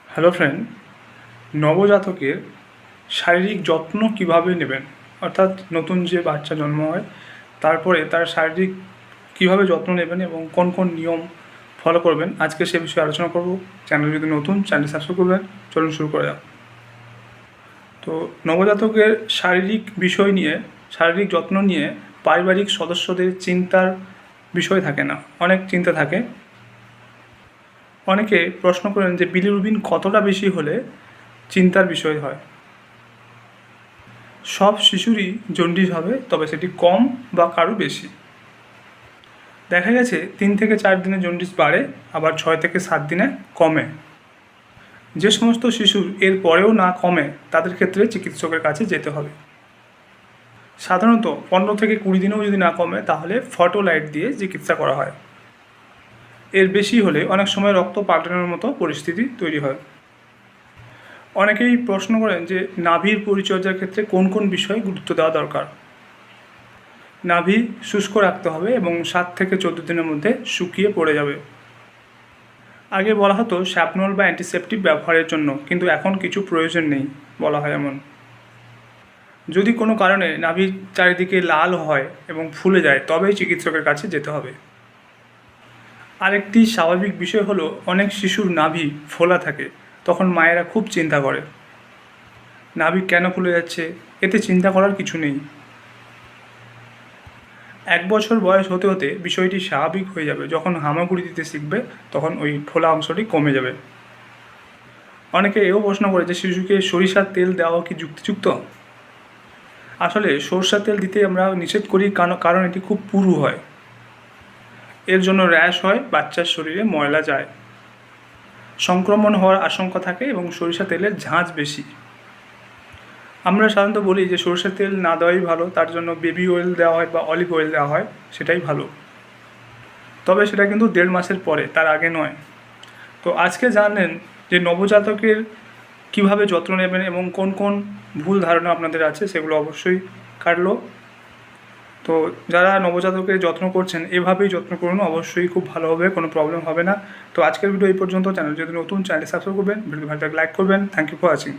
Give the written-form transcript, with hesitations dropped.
Hello friend, নবজাতকের শারীরিক যত্ন কিভাবে নেবেন, অর্থাৎ নতুন যে বাচ্চা জন্ম হয় তারপরে তার শারীরিক কিভাবে যত্ন নেবেন এবং কোন কোন নিয়ম ফলো করবেন, আজকে সে বিষয়ে আলোচনা করব। চ্যানেল যদি নতুন, চ্যানেল সাবস্ক্রাইব করবেন। চলুন শুরু করা যাক। তো নবজাতকের শারীরিক যত্ন নিয়ে পারিবারিক সদস্যদের চিন্তার বিষয় থাকে না, অনেক চিন্তা থাকে। অনেকে প্রশ্ন করেন যে বিলিরুবিন কতটা বেশি হলে চিন্তার বিষয় হয়। সব শিশুরই জন্ডিস হবে, তবে সেটি কম বা কারো বেশি। দেখা গেছে 3 থেকে 4 দিনে জন্ডিস বাড়ে, আবার 6 থেকে 7 দিনে কমে। যে সমস্ত শিশুর এর পরেও না কমে তাদের ক্ষেত্রে চিকিৎসকের কাছে যেতে হবে। সাধারণত 15 থেকে 20 দিনেও যদি না কমে তাহলে ফটোলাইট দিয়ে চিকিৎসা করা হয়। এর বেশি হলে অনেক সময় রক্ত পাল্টানোর মতো পরিস্থিতি তৈরি হয়। অনেকেই প্রশ্ন করেন যে নাভির পরিচর্যার ক্ষেত্রে কোন কোন বিষয়ে গুরুত্ব দেওয়া দরকার। নাভি শুষ্ক রাখতে হবে এবং 7 থেকে 14 দিনের মধ্যে শুকিয়ে পড়ে যাবে। আগে বলা হতো স্যাপনল বা অ্যান্টিসেপটিক ব্যবহারের জন্য, কিন্তু এখন কিছু প্রয়োজন নেই বলা হয় এমন। যদি কোনো কারণে নাভির চারিদিকে লাল হয় এবং ফুলে যায় তবেই চিকিৎসকের কাছে যেতে হবে। আরেকটি স্বাভাবিক বিষয় হলো অনেক শিশুর নাভি ফোলা থাকে, তখন মায়েরা খুব চিন্তা করে নাভি কেন ফুলে যাচ্ছে। এতে চিন্তা করার কিছু নেই। 1 বছর বয়স হতে হতে বিষয়টি স্বাভাবিক হয়ে যাবে। যখন হামাগুড়ি দিতে শিখবে তখন ওই ফোলা অংশটি কমে যাবে। অনেকে এও প্রশ্ন করে যে শিশুকে সরিষার তেল দেওয়া কি যুক্তিযুক্ত। আসলে সরষার তেল দিতে আমরা নিষেধ করি, কারণ এটি খুব পুরু হয়। এর জন্য র্যাশ হয়, বাচ্চার শরীরে ময়লা যায়, সংক্রমণ হওয়ার আশঙ্কা থাকে এবং সরিষা তেলের ঝাঁঝ বেশি। আমরা সাধারণত বলি যে সরষের তেল না দেওয়াই ভালো, তার জন্য বেবি অয়েল দেওয়া হয় বা অলিভ অয়েল দেওয়া হয়, সেটাই ভালো। তবে সেটা কিন্তু 1.5 মাসের পরে, তার আগে নয়। তো আজকে জানলেন যে নবজাতকের কিভাবে যত্ন নেবেন এবং কোন কোন ভুল ধারণা আপনাদের আছে, সেগুলো অবশ্যই কাটলো। তো যারা নবজাতকের যত্ন করছেন এভাবেই যত্ন করুন, অবশ্যই খুব ভালো হবে, কোনো প্রবলেম হবে না। তো আজকের ভিডিও এই পর্যন্ত। চ্যানেল যদি নতুন, চ্যানেল সাবস্ক্রাইব করবেন, ভিডিও ভালো লাগলে লাইক করবেন। Thank you for watching.